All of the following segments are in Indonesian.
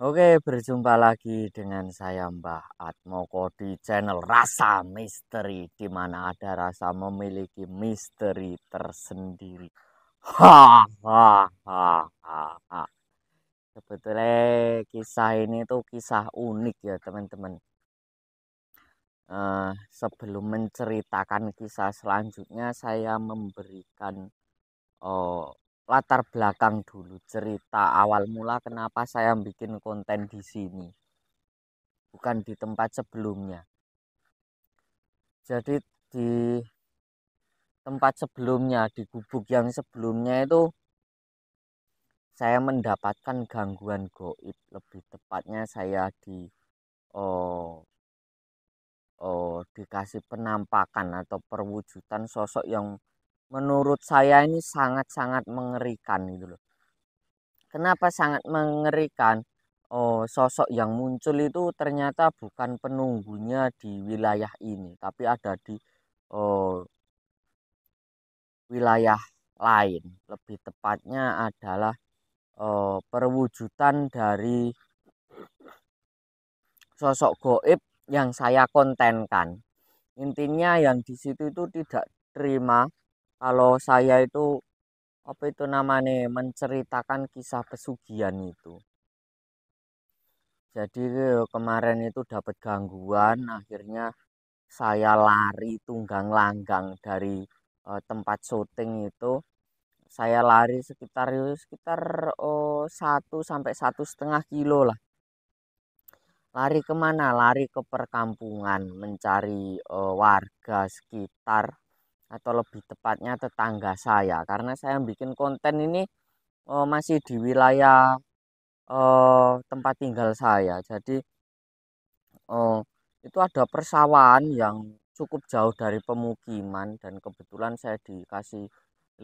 Oke, berjumpa lagi dengan saya Mbah Atmoko di channel Rasa Misteri, di mana ada rasa memiliki misteri tersendiri. Ha. Sebetulnya kisah ini tuh kisah unik ya teman-teman. Sebelum menceritakan kisah selanjutnya, saya memberikan oh, latar belakang dulu, cerita awal mula kenapa saya bikin konten di sini, bukan di tempat sebelumnya. Jadi di tempat sebelumnya, di gubuk yang sebelumnya itu saya mendapatkan gangguan goib. Lebih tepatnya saya oh, dikasih penampakan atau perwujudan sosok yang menurut saya ini sangat-sangat mengerikan gitu loh. Kenapa sangat mengerikan? Oh, sosok yang muncul itu ternyata bukan penunggunya di wilayah ini, tapi ada di oh, wilayah lain. Lebih tepatnya adalah perwujudan dari sosok goib yang saya kontenkan. Intinya yang di situ itu tidak terima kalau saya itu apa itu namanya menceritakan kisah pesugihan itu. Jadi kemarin itu dapat gangguan, akhirnya saya lari tunggang langgang dari tempat syuting itu. Saya lari sekitar 1 sampai 1,5 kilo lah. Lari kemana? Lari ke perkampungan mencari warga sekitar atau lebih tepatnya tetangga saya. Karena saya bikin konten ini masih di wilayah tempat tinggal saya. Jadi oh, itu ada persawahan yang cukup jauh dari pemukiman dan kebetulan saya dikasih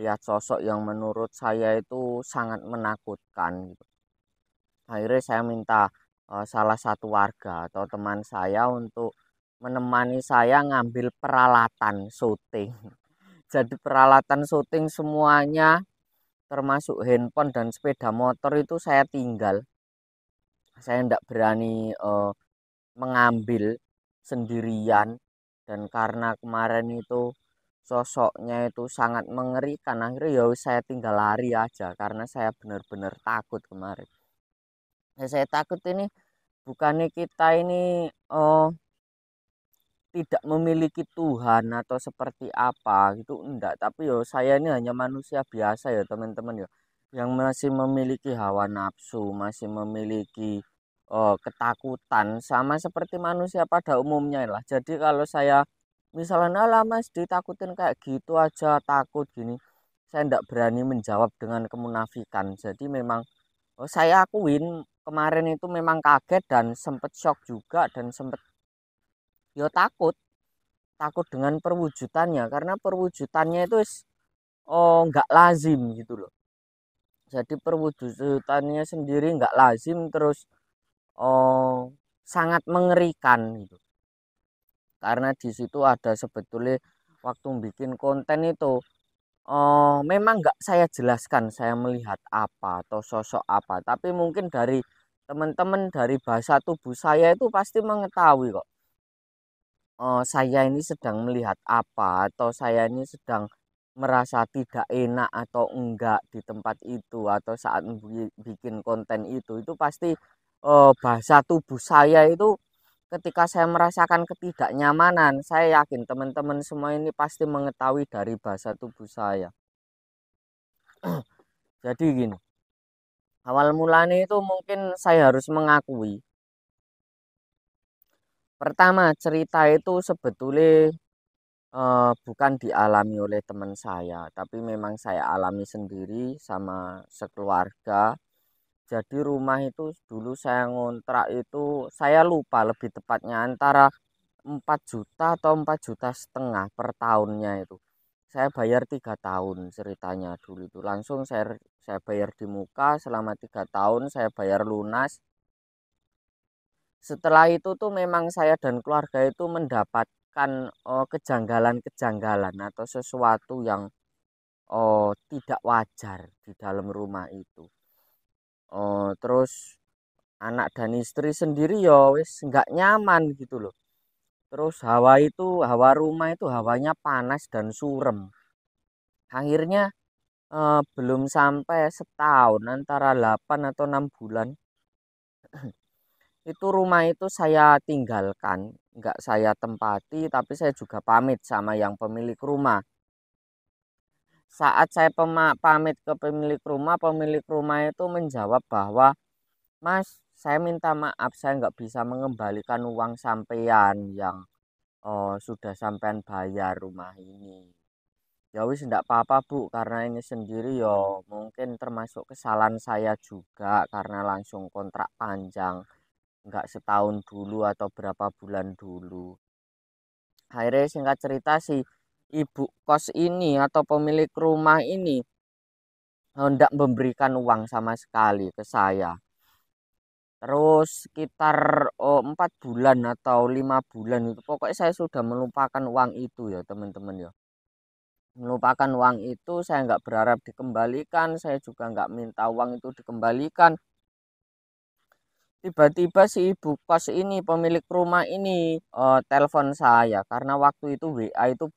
lihat sosok yang menurut saya itu sangat menakutkan gitu. Akhirnya saya minta salah satu warga atau teman saya untuk menemani saya ngambil peralatan syuting. Jadi peralatan syuting semuanya termasuk handphone dan sepeda motor itu saya tinggal. Saya tidak berani mengambil sendirian dan karena kemarin itu sosoknya itu sangat mengerikan, akhirnya ya saya tinggal lari aja karena saya benar-benar takut kemarin. Ya, saya takut ini bukannya kita ini tidak memiliki Tuhan atau seperti apa gitu enggak, tapi yo saya ini hanya manusia biasa ya teman-teman ya, yang masih memiliki hawa nafsu, masih memiliki ketakutan sama seperti manusia pada umumnya lah. Jadi kalau saya misalnya lah mas ditakutin kayak gitu aja takut gini, saya tidak berani menjawab dengan kemunafikan. Jadi memang saya akuin kemarin itu memang kaget dan sempet shock juga dan sempet yo takut dengan perwujudannya karena perwujudannya itu nggak lazim gitu loh. Jadi perwujudannya sendiri nggak lazim terus oh sangat mengerikan gitu. Karena di situ ada sebetulnya waktu bikin konten itu memang nggak saya jelaskan saya melihat apa atau sosok apa, tapi mungkin dari teman-teman dari bahasa tubuh saya itu pasti mengetahui kok. Saya ini sedang melihat apa atau saya ini sedang merasa tidak enak atau enggak di tempat itu atau saat bikin konten itu pasti bahasa tubuh saya itu ketika saya merasakan ketidaknyamanan, saya yakin teman-teman semua ini pasti mengetahui dari bahasa tubuh saya. Jadi gini, awal mulanya itu mungkin saya harus mengakui. Pertama, cerita itu sebetulnya bukan dialami oleh teman saya, tapi memang saya alami sendiri sama sekeluarga. Jadi rumah itu dulu saya ngontrak itu saya lupa lebih tepatnya antara 4 juta atau 4,5 juta per tahunnya itu. Saya bayar 3 tahun ceritanya dulu itu langsung saya bayar di muka selama 3 tahun saya bayar lunas. Setelah itu tuh memang saya dan keluarga itu mendapatkan kejanggalan-kejanggalan atau sesuatu yang tidak wajar di dalam rumah itu. Terus anak dan istri sendiri ya wis nggak nyaman gitu loh. Terus hawa rumah itu hawanya panas dan surem. Akhirnya belum sampai setahun, antara 8 atau 6 bulan, itu rumah itu saya tinggalkan, nggak saya tempati, tapi saya juga pamit sama yang pemilik rumah. Saat saya pamit ke pemilik rumah itu menjawab bahwa, "Mas, saya minta maaf, saya nggak bisa mengembalikan uang sampean yang sudah sampean bayar rumah ini." Ya wis ndak apa-apa Bu, karena ini sendiri yo mungkin termasuk kesalahan saya juga karena langsung kontrak panjang, nggak setahun dulu atau berapa bulan dulu. Akhirnya singkat cerita si ibu kos ini atau pemilik rumah ini hendak memberikan uang sama sekali ke saya. Terus sekitar 4 bulan atau 5 bulan itu pokoknya saya sudah melupakan uang itu ya teman-teman ya. Melupakan uang itu, saya nggak berharap dikembalikan, saya juga nggak minta uang itu dikembalikan. Tiba-tiba si ibu kos ini, pemilik rumah ini telepon saya karena waktu itu WA itu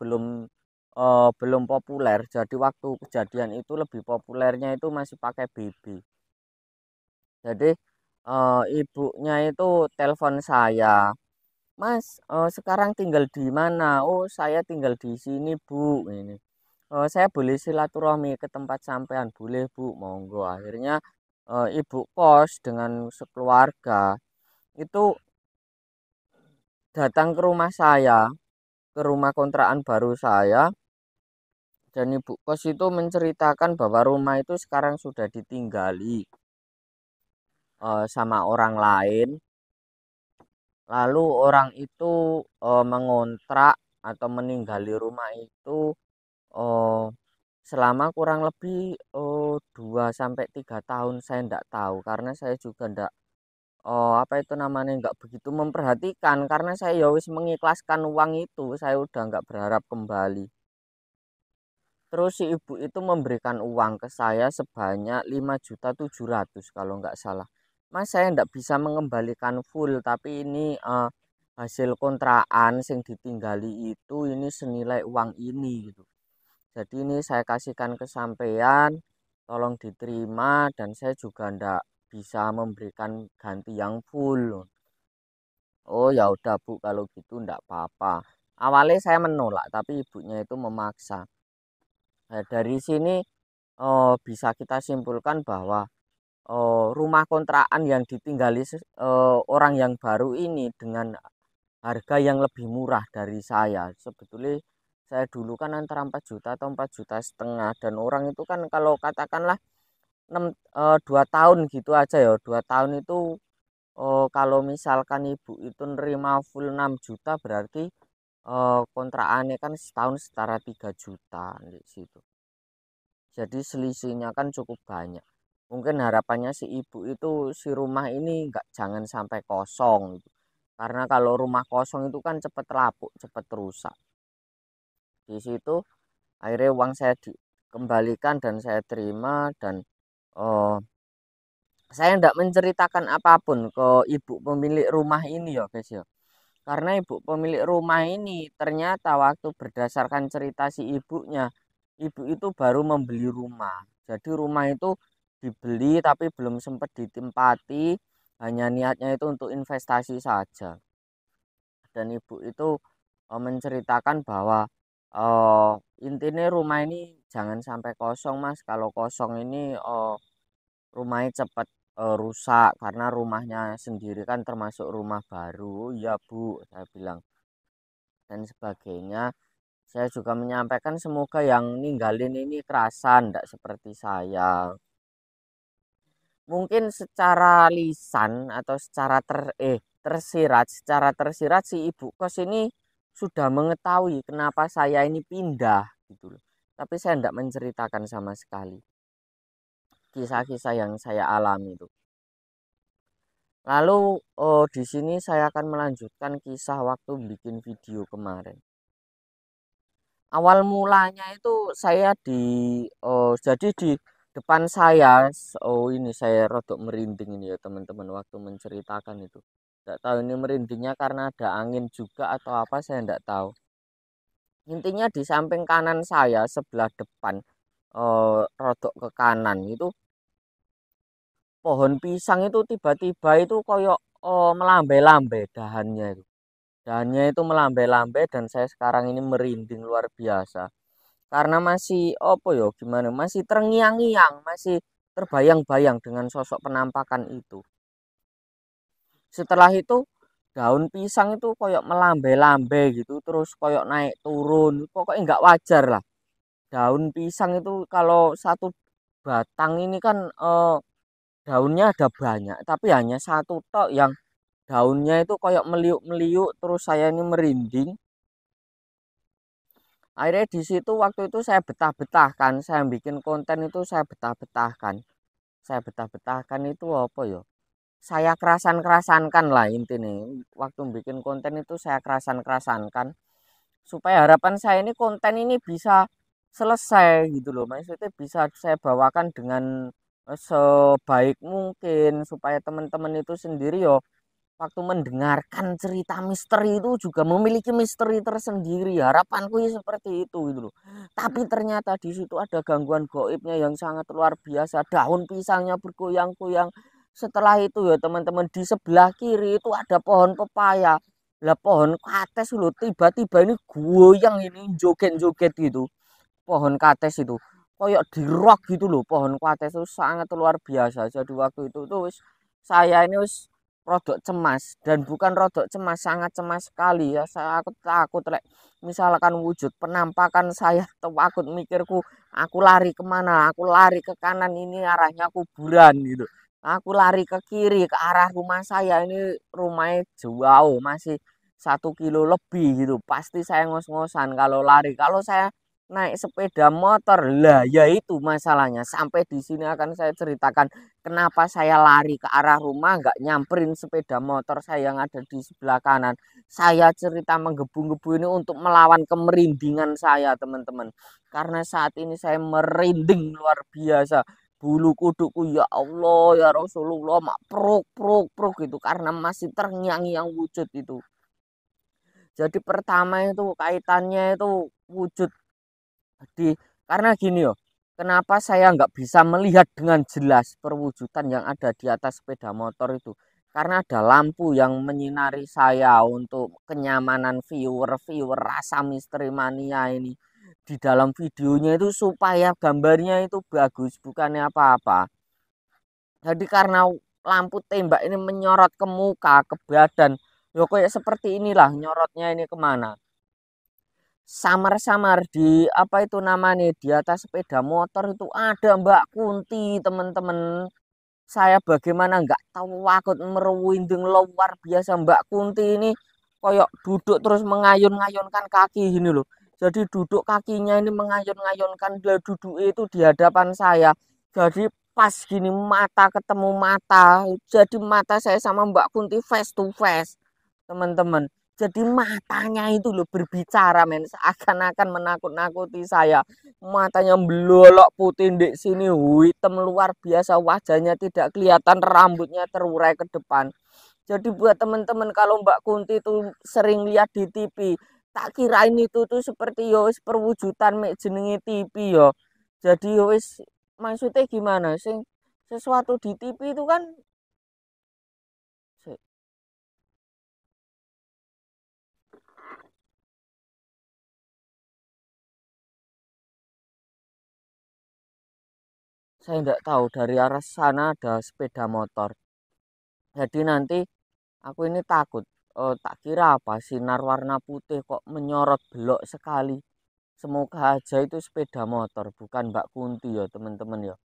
belum populer. Jadi waktu kejadian itu lebih populernya itu masih pakai BB. Jadi ibunya itu telepon saya, "Mas, sekarang tinggal di mana?" "Oh, saya tinggal di sini, Bu." Ini. Saya boleh silaturahmi ke tempat sampean?" "Boleh Bu, monggo." Akhirnya ibu kos dengan sekeluarga itu datang ke rumah saya, ke rumah kontrakan baru saya, dan ibu kos itu menceritakan bahwa rumah itu sekarang sudah ditinggali sama orang lain. Lalu orang itu mengontrak atau meninggali rumah itu eh, selama kurang lebih 2 sampai 3 tahun, saya enggak tahu karena saya juga enggak apa itu namanya enggak begitu memperhatikan karena saya ya wis mengikhlaskan uang itu, saya udah enggak berharap kembali. Terus si ibu itu memberikan uang ke saya sebanyak 5.700.000 kalau enggak salah. Mas, saya enggak bisa mengembalikan full tapi ini hasil kontrakan yang ditinggali itu ini senilai uang ini gitu. Jadi ini saya kasihkan ke sampean, tolong diterima dan saya juga ndak bisa memberikan ganti yang full. Oh ya udah Bu, kalau gitu ndak apa-apa. Awalnya saya menolak, tapi ibunya itu memaksa. Nah, dari sini bisa kita simpulkan bahwa rumah kontrakan yang ditinggali orang yang baru ini dengan harga yang lebih murah dari saya. Sebetulnya saya dulu kan antara 4 juta atau 4,5 juta, dan orang itu kan kalau katakanlah 2 tahun gitu aja ya. 2 tahun itu kalau misalkan ibu itu nerima full 6 juta berarti kontrakannya kan setahun setara 3 juta di situ. Jadi selisihnya kan cukup banyak. Mungkin harapannya si ibu itu si rumah ini nggak jangan sampai kosong gitu. Karena kalau rumah kosong itu kan cepet lapuk, cepet rusak. Di situ akhirnya uang saya dikembalikan dan saya terima dan oh, saya tidak menceritakan apapun ke ibu pemilik rumah ini ya guys ya. Karena ibu pemilik rumah ini ternyata waktu berdasarkan cerita si ibunya, ibu itu baru membeli rumah. Jadi rumah itu dibeli tapi belum sempat ditempati, hanya niatnya itu untuk investasi saja. Dan ibu itu menceritakan bahwa eh, intinya rumah ini jangan sampai kosong Mas. Kalau kosong ini rumahnya cepat rusak karena rumahnya sendiri kan termasuk rumah baru. Ya Bu, saya bilang dan sebagainya. Saya juga menyampaikan semoga yang ninggalin ini kerasan, tidak seperti saya. Mungkin secara lisan atau secara tersirat si ibu kos ini sudah mengetahui kenapa saya ini pindah gitu loh. Tapi saya tidak menceritakan sama sekali kisah-kisah yang saya alami itu. Lalu di sini saya akan melanjutkan kisah waktu bikin video kemarin. Awal mulanya itu saya jadi di depan saya. Oh, ini saya rodok merinding ini ya teman-teman waktu menceritakan itu. Nggak tahu ini merindingnya karena ada angin juga atau apa, saya nggak tahu. Intinya di samping kanan saya sebelah depan, rodok ke kanan itu pohon pisang itu tiba-tiba itu koyok melambai-lambai dahannya itu. Dahannya itu melambai-lambai dan saya sekarang ini merinding luar biasa. Karena masih apa ya gimana? Masih terngiang-ngiang, masih terbayang-bayang dengan sosok penampakan itu. Setelah itu daun pisang itu koyok melambai-lambai gitu, terus koyok naik turun. Pokoknya nggak wajar lah. Daun pisang itu kalau satu batang ini kan daunnya ada banyak, tapi hanya satu tok yang daunnya itu koyok meliuk-meliuk, terus saya ini merinding. Akhirnya di situ waktu itu saya betah-betahkan, saya bikin konten itu saya betah-betahkan. Saya betah-betahkan itu apa ya? Saya kerasan-kerasankan lah intinya. Waktu bikin konten itu saya kerasan-kerasankan supaya harapan saya ini konten ini bisa selesai gitu loh. Maksudnya bisa saya bawakan dengan sebaik mungkin supaya teman-teman itu sendiri yo waktu mendengarkan cerita misteri itu juga memiliki misteri tersendiri. Harapanku ya seperti itu gitu loh. Tapi ternyata di situ ada gangguan gaibnya yang sangat luar biasa. Daun pisangnya bergoyang-goyang. Setelah itu ya teman-teman di sebelah kiri itu ada pohon pepaya. Lah pohon kates loh tiba-tiba ini goyang ini joget-joget gitu. Pohon kates itu koyok di rock gitu loh, pohon kates itu sangat luar biasa. Jadi waktu itu tuh saya ini rodok cemas dan bukan rodok cemas, sangat cemas sekali ya. Saya aku takut lek misalkan wujud penampakan saya takut mikirku aku lari kemana, aku lari ke kanan ini arahnya kuburan gitu, aku lari ke kiri ke arah rumah saya ini rumahnya jauh masih 1 kilo lebih gitu, pasti saya ngos-ngosan kalau lari. Kalau saya naik sepeda motor lah ya itu masalahnya. Sampai di sini akan saya ceritakan kenapa saya lari ke arah rumah nggak nyamperin sepeda motor saya yang ada di sebelah kanan. Saya cerita menggebu-gebu ini untuk melawan kemerindingan saya teman-teman, karena saat ini saya merinding luar biasa. Bulu kudukku ya Allah ya Rasulullah mak pruk pruk pruk gitu karena masih terngiang-ngiang wujud itu. Jadi pertama itu kaitannya itu wujud di, karena gini yo, kenapa saya nggak bisa melihat dengan jelas perwujudan yang ada di atas sepeda motor itu? Karena ada lampu yang menyinari saya untuk kenyamanan viewer-viewer rasa misteri mania ini di dalam videonya itu supaya gambarnya itu bagus, bukannya apa-apa. Jadi karena lampu tembak ini menyorot ke muka, ke badan, yo kayak seperti inilah nyorotnya ini kemana? Samar-samar di apa itu namanya di atas sepeda motor itu ada Mbak Kunti teman-teman. Saya bagaimana nggak tahu waktu merwinding luar biasa. Mbak Kunti ini koyok duduk terus mengayun-ngayunkan kaki ini loh. Jadi duduk kakinya ini mengayun-ngayunkan, dia duduk itu di hadapan saya. Jadi pas gini mata ketemu mata. Jadi mata saya sama Mbak Kunti face to face teman-teman. Jadi matanya itu loh berbicara men, seakan-akan menakut-nakuti saya. Matanya belolok putih di sini, hitam luar biasa, wajahnya tidak kelihatan, rambutnya terurai ke depan. Jadi buat teman-teman kalau Mbak Kunti itu sering lihat di TV, tak kirain itu tuh seperti yo wis perwujudan mek jenenge TV yo. Jadi yo wis maksudnya gimana sih? Sesuatu di TV itu kan saya tidak tahu dari arah sana ada sepeda motor. Jadi nanti aku ini takut. Oh, tak kira apa sinar warna putih kok menyorot belok sekali. Semoga aja itu sepeda motor, bukan Mbak Kunti ya teman-teman ya.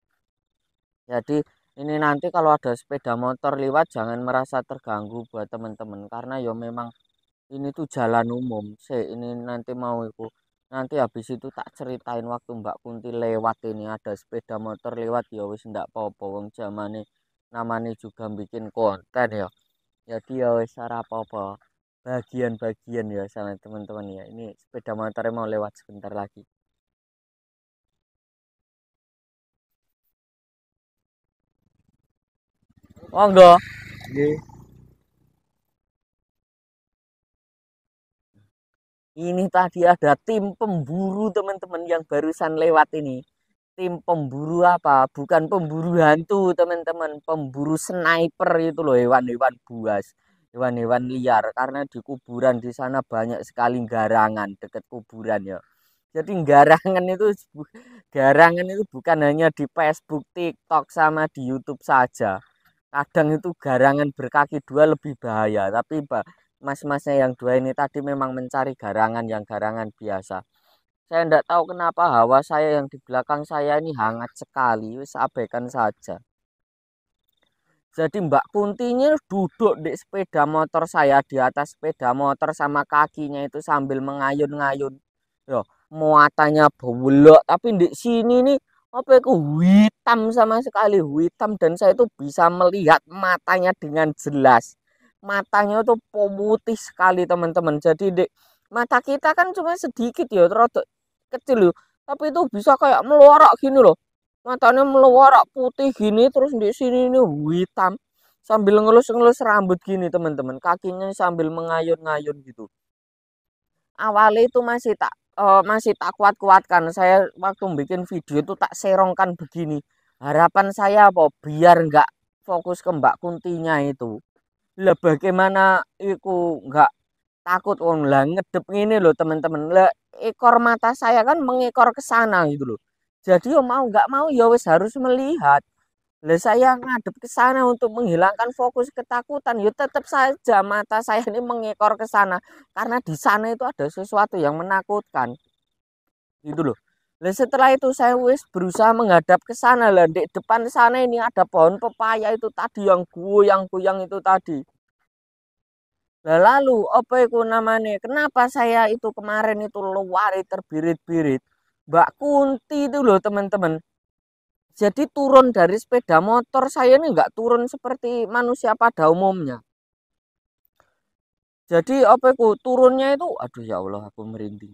Jadi ini nanti kalau ada sepeda motor lewat jangan merasa terganggu buat teman-teman karena ya memang ini tuh jalan umum. Ini nanti mau itu. Nanti habis itu tak ceritain waktu Mbak Kunti lewat ini ada sepeda motor lewat ya wis ndak apa-apa wong jamane namanya juga bikin konten ya. Jadi ya wis ora apa-apa. Bagian-bagian ya sama teman-teman ya. Ini sepeda motornya mau lewat sebentar lagi. Monggo. Nggih. Ini tadi ada tim pemburu teman-teman yang barusan lewat ini. Tim pemburu apa? Bukan pemburu hantu teman-teman, pemburu sniper itu loh, hewan-hewan buas, hewan-hewan liar. Karena di kuburan di sana banyak sekali garangan dekat kuburan ya. Jadi garangan itu bukan hanya di Facebook, TikTok sama di YouTube saja. Kadang itu garangan berkaki dua lebih bahaya, tapi mas-masnya yang dua ini tadi memang mencari garangan yang garangan biasa. Saya tidak tahu kenapa hawa saya yang di belakang saya ini hangat sekali, wis abaikan saja. Jadi Mbak Kuntinya duduk di sepeda motor saya, di atas sepeda motor sama kakinya itu sambil mengayun-ngayun. Yo, muatannya bawelok, tapi di sini nih apa itu hitam sama sekali, hitam, dan saya itu bisa melihat matanya dengan jelas. Matanya itu putih sekali teman-teman. Jadi di mata kita kan cuma sedikit ya, terus kecil loh. Tapi itu bisa kayak melorak gini loh. Matanya melorak putih gini, terus di sini ini hitam. Sambil ngelus-ngelus rambut gini teman-teman. Kakinya sambil mengayun-ngayun gitu. Awalnya itu masih tak kuat-kuatkan. Saya waktu bikin video itu tak serongkan begini. Harapan saya apa? Biar nggak fokus ke Mbak Kuntinya itu. Lah bagaimana iku nggak takut wong lah ngedep ini loh teman-teman. Lah ekor mata saya kan mengekor ke sana gitu loh. Jadi yo mau nggak mau ya wis harus melihat. Lah saya ngadep ke sana untuk menghilangkan fokus ketakutan. Ya tetap saja mata saya ini mengekor ke sana karena di sana itu ada sesuatu yang menakutkan. Gitu loh. Lah setelah itu saya wis berusaha menghadap ke sana lah. Di depan sana ini ada pohon pepaya itu tadi yang goyang-goyang itu tadi. Lah lalu apa itu namanya? Kenapa saya itu kemarin itu lari terbirit-birit? Mbak Kunti itu loh teman-teman. Jadi turun dari sepeda motor saya ini nggak turun seperti manusia pada umumnya. Jadi apa itu turunnya itu, aduh ya Allah aku merinding.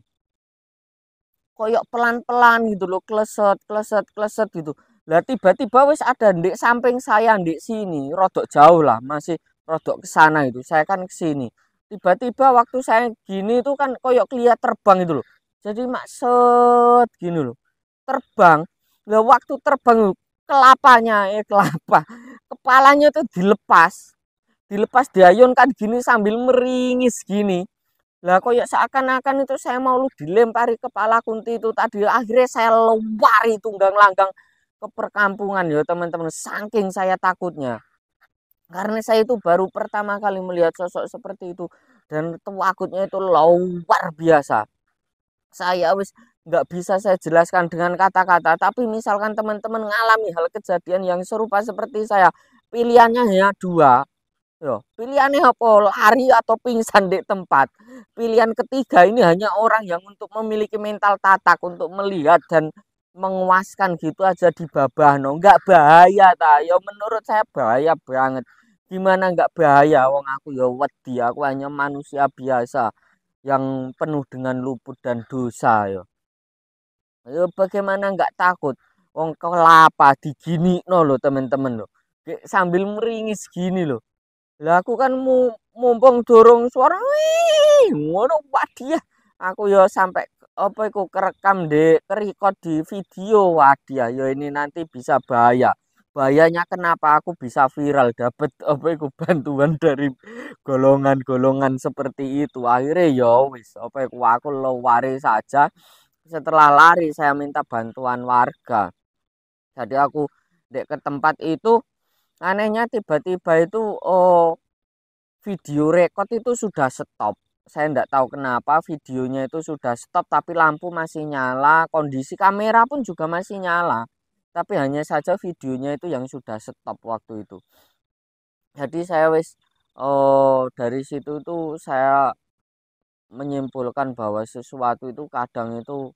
Koyok pelan-pelan gitu loh, kleset, kleset, kleset gitu. Lah tiba-tiba wis ada di samping saya di sini, rodok jauh lah, masih rodok ke sana itu. Saya kan ke sini. Tiba-tiba waktu saya gini itu kan koyok kelihatan terbang itu loh. Jadi maksud gini loh, terbang. Lah waktu terbang kelapanya, kelapa, kepalanya tuh dilepas diayunkan gini sambil meringis gini. Lah kok ya seakan-akan itu saya mau dilempari kepala Kunti itu tadi. Akhirnya saya lari tunggang langgang ke perkampungan ya teman-teman. Saking saya takutnya. Karena saya itu baru pertama kali melihat sosok seperti itu. Dan takutnya itu luar biasa. Saya wis nggak bisa saya jelaskan dengan kata-kata. Tapi misalkan teman-teman mengalami hal kejadian yang serupa seperti saya. Pilihannya hanya dua. Yo, pilihannya apa? Lari atau pingsan di tempat. Pilihan ketiga ini hanya orang yang untuk memiliki mental tatak untuk melihat dan menguaskan gitu aja di babah no. Enggak bahaya ta. Ya menurut saya bahaya banget. Gimana enggak bahaya? Wong aku ya wedi, aku hanya manusia biasa yang penuh dengan luput dan dosa ya. Ya bagaimana enggak takut? Wong kelapa digini no lo teman-teman lo. Sambil meringis gini loh. Lah aku kan mumpung dorong suara wih ngono wadiah. Aku ya sampai apa iku kerekam kerekod di video wadiah. Ya ini nanti bisa bahaya. Bahayanya kenapa aku bisa viral dapat apa iku bantuan dari golongan-golongan seperti itu. Akhirnya ya wis apa iku aku lari saja. Setelah lari saya minta bantuan warga. Jadi aku dek ke tempat itu anehnya tiba-tiba itu video rekod itu sudah stop. Saya tidak tahu kenapa videonya itu sudah stop tapi lampu masih nyala, kondisi kamera pun juga masih nyala. Tapi hanya saja videonya itu yang sudah stop waktu itu. Jadi saya wis dari situ tuh saya menyimpulkan bahwa sesuatu itu kadang itu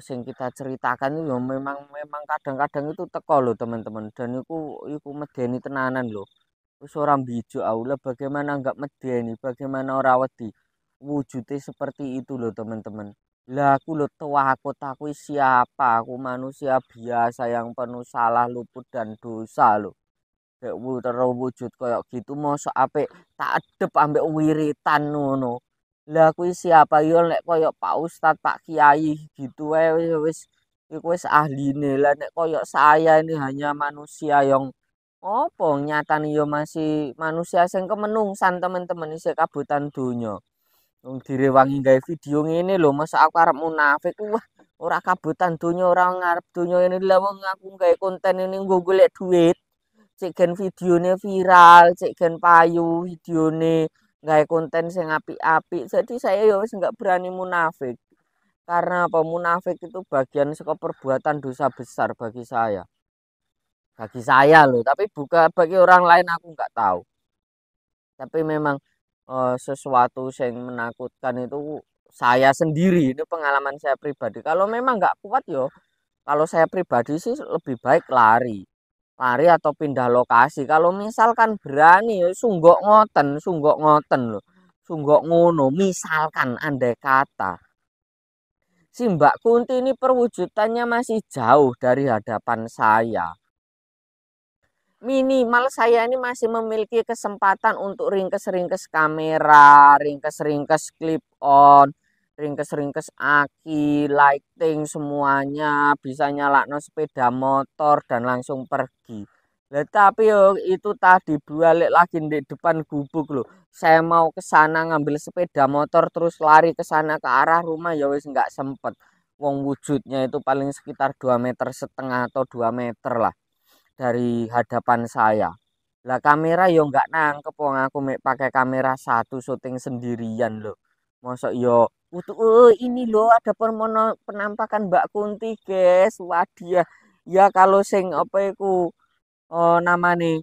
sing kita ceritakan itu ya memang memang kadang-kadang itu teko loh teman-teman, dan iku medeni tenanan loh. Wis ora mbijuk aku lah bagaimana enggak medeni, bagaimana ora wedi. Wujudnya seperti itu loh teman-teman. Lah aku lo aku siapa? Aku manusia biasa yang penuh salah, luput dan dosa loh. Nek terwujud koyo gitu mosok apik tak edep ambek wiritan ngono. Lah kuwi siapa yo nek koyo Pak Ustadz, Pak Kiai gitu wae wis iku wis ahline. Lah nek koyo saya ini hanya manusia yang opo nyatane yo masih manusia sing kemenungsan teman-teman isih kabutan donya. Wong direwangi gawe video ngene lho, masa aku arep munafik. Wah, ora kabutan donya, ora ngarep donya ini lha wong aku gawe konten ini nggo golek duit. Cek gen videone viral, cek gen payu videone, gawe konten sing apik-apik. Jadi saya ya wis nggak berani munafik. Karena apa? Munafik itu bagian saka perbuatan dosa besar bagi saya. Bagi saya loh, tapi bukan bagi orang lain aku nggak tahu. Tapi memang sesuatu yang menakutkan itu saya sendiri, ini pengalaman saya pribadi. Kalau memang nggak kuat yo, kalau saya pribadi sih lebih baik lari. Lari atau pindah lokasi. Kalau misalkan berani, ya sunggok ngoten loh. Sunggok ngono, misalkan andai kata. Si Mbak Kunti ini perwujudannya masih jauh dari hadapan saya. Minimal saya ini masih memiliki kesempatan untuk ringkes-ringkes kamera, ringkes-ringkes clip on, ringkes-ringkes aki, lighting semuanya, bisa nyalakno sepeda motor dan langsung pergi. Lah tapi yo itu tadi balik lagi di depan gubuk loh. Saya mau ke sana ngambil sepeda motor terus lari ke sana ke arah rumah ya wis nggak sempet. Wong wujudnya itu paling sekitar 2,5 meter atau 2 meter lah dari hadapan saya. Lah kamera yo nggak nangkep wong aku pakai kamera satu syuting sendirian loh. Mosok yo ini loh ada penampakan Mbak Kunti, guys. Wadia. Ya kalau sing apa iku namane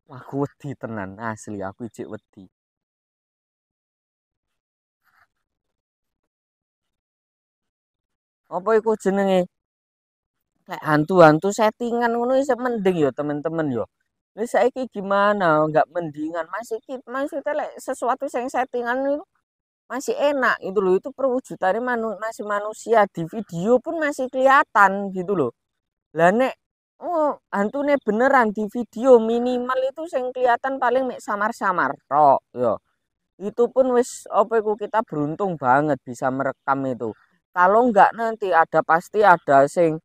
wah aku wedi tenan asli aku ijik wedi. Apa iku jenenge? Kayak hantu-hantu settingan ngono isih mending yo temen-temen yo. Lah saiki gimana? Enggak mendingan masih maksudnya lek sesuatu yang settingan itu masih enak itu loh. Itu perwujudannya masih manusia di video pun masih kelihatan gitu loh. Lah nek hantune beneran di video minimal itu yang kelihatan paling mek samar-samar tok yo. Itu pun wis apa iku kita beruntung banget bisa merekam itu. Kalau enggak nanti ada pasti ada sing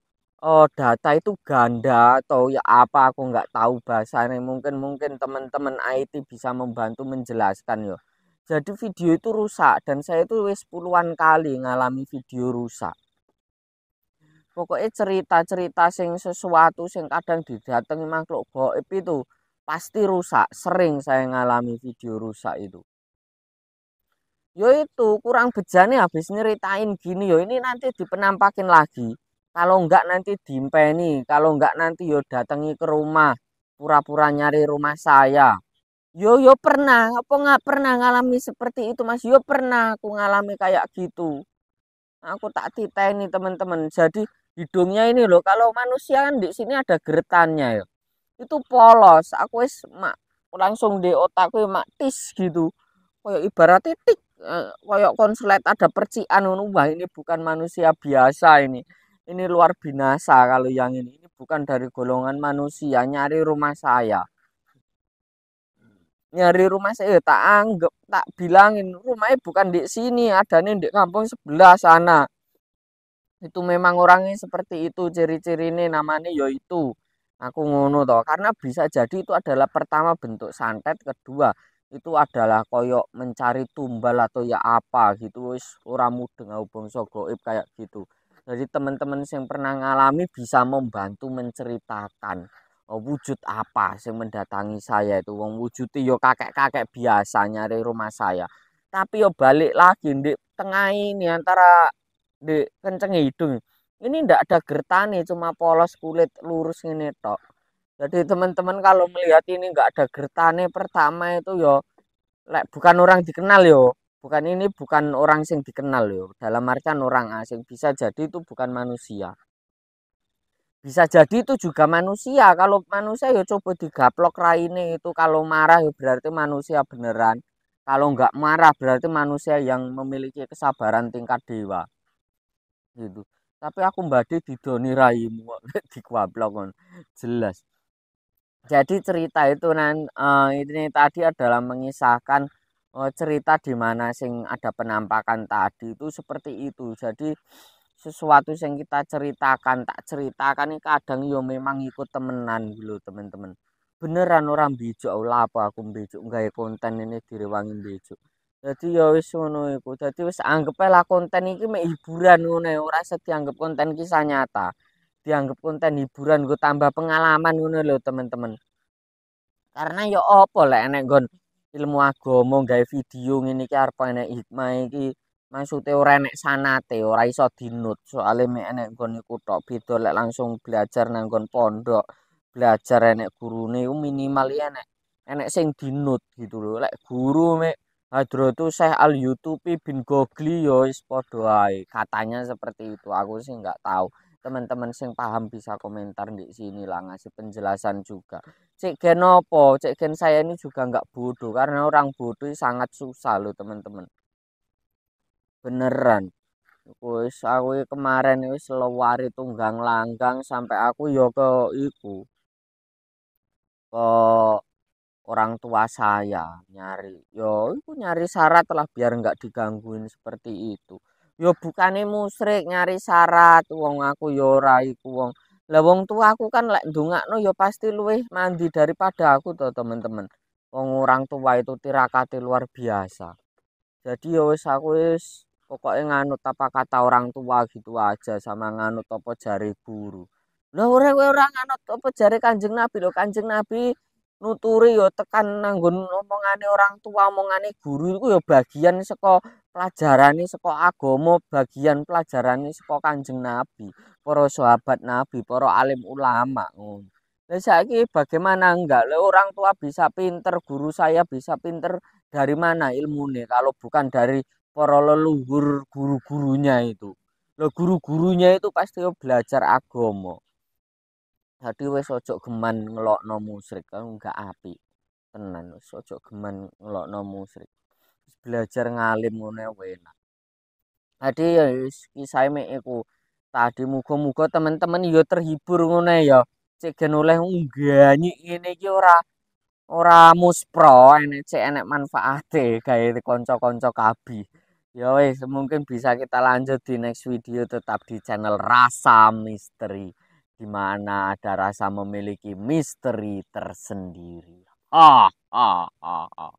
data itu ganda atau ya apa aku nggak tahu bahasanya. Mungkin teman-teman IT bisa membantu menjelaskan yo. Jadi video itu rusak dan saya itu wis puluhan kali ngalami video rusak. Pokoknya cerita-cerita sing sesuatu sing kadang didatangi makhluk gaib itu pasti rusak. Sering saya ngalami video rusak itu. Yo itu kurang bejane habis nyeritain gini yo ini nanti dipenampakin lagi. Kalau enggak nanti diimpeni, kalau enggak nanti yo datangi ke rumah, pura-pura nyari rumah saya. Yo pernah, apa nggak pernah ngalami seperti itu Mas? Yo pernah aku ngalami kayak gitu. Aku tak titeni teman-teman. Jadi hidungnya ini loh, kalau manusia kan di sini ada geretannya ya. Itu polos. Aku wis langsung di otakku mak tis gitu. Kayak ibarat titik kayak konslet ada percikan ngono. Wah, ini bukan manusia biasa ini. Ini luar binasa kalau yang ini. Ini bukan dari golongan manusia, nyari rumah saya. Nyari rumah saya tak anggap, tak bilangin rumahnya bukan di sini, adanya di kampung sebelah sana. Itu memang orangnya seperti itu, ciri-ciri ini namanya yo itu. Aku ngono toh, karena bisa jadi itu adalah pertama bentuk santet, kedua itu adalah koyok mencari tumbal atau ya apa gitu wis ora mudeng bangsa gaib kayak gitu. Jadi teman-teman yang pernah ngalami bisa membantu menceritakan wujud apa yang mendatangi saya itu. Wong wujud yo kakek-kakek biasa nyari rumah saya. Tapi yo balik lagi di tengah ini antara di kenceng hidung. Ini ndak ada gertane, cuma polos kulit lurus ini tok. Jadi teman-teman kalau melihat ini nggak ada gertane pertama itu yo, lek bukan orang dikenal yo, bukan ini bukan orang sing dikenal yo. Dalam artian orang asing bisa jadi itu bukan manusia. Bisa jadi itu juga manusia. Kalau manusia ya coba digaplok raine itu kalau marah ya berarti manusia beneran. Kalau nggak marah berarti manusia yang memiliki kesabaran tingkat dewa. Gitu. Tapi aku mbade didoni raimu di gaplok jelas. Jadi cerita itu ini tadi adalah mengisahkan cerita di mana sing ada penampakan tadi itu seperti itu. Jadi sesuatu yang kita ceritakan tak ceritakan ini kadang yo memang ikut temenan gitu teman-teman. Beneran orang bijak lah apa aku bijak nggak konten ini direwangi bijak. Jadi ya wis ngono iku. Jadi wis anggap lah konten iki mek hiburan ngono ora usah dianggap konten kisah nyata. Dianggap konten hiburan gue tambah pengalaman ngono lho teman-teman. Karena ya apa lek enek nggon ilmu agama gawe video ngene iki arep enek hikmah iki maksude ora enek sanate, ora iso dinut. Soale mek enek nggon iku tok beda lek langsung belajar nang nggon pondok, belajar enek gurune iku minimal ya enek sing dinut gitu lho. Lek guru mek Hadratus Syekh Al Yutubi bin Gogli ya wis padha ae. Katanya seperti itu. Aku sih nggak tahu. Teman-teman sing paham bisa komentar di sini lah ngasih penjelasan juga. Cek gen opo, cek gen saya ini juga nggak bodoh karena orang bodoh sangat susah loh teman-teman. Beneran. Wis aku kemarin wis lewari tunggang langgang sampai aku yo ke iku ke orang tua saya nyari. Yo iku nyari syarat lah biar nggak digangguin seperti itu. Yo bukannya musrik nyari syarat wong aku yo ora iku wong. Lah wong tua aku kan lek ndongakno yo pasti luwih mandi daripada aku tuh teman-teman. Wong orang tua itu tirakate luar biasa. Jadi ya wis aku wis pokoknya nganut apa kata orang tua gitu aja sama nganut apa jari guru. Lah ora kowe ora nganut apa jari Kanjeng Nabi lho. Kanjeng Nabi nuturi ya tekan nanggon omongane orang tua, omongane guru iku ya bagian saka pelajarane saka agama, bagian pelajarane saka Kanjeng Nabi, para sahabat Nabi, para alim ulama ngono. Lah saiki bagaimana enggak? Lah orang tua bisa pinter, guru saya bisa pinter dari mana ilmunya kalau bukan dari para leluhur guru-gurunya itu. Loh guru-gurunya itu pasti belajar agama. Jadi wis ojo geman ngelokno musyrik kan enggak apik. Tenan wis ojo geman ngelokno musyrik. Wis belajar ngalim ngono enak. Jadi ya wis kisahe mek iku. Tadi muga-muga teman-teman ya terhibur ngono ya. Cek gen oleh ngganyik ngene iki ora muspro enek cek enek manfaate gawe kanca-kanca kabi. Ya wis mungkin bisa kita lanjut di next video tetap di channel Rasa Misteri di mana ada rasa memiliki misteri tersendiri. Ah ah ah ah.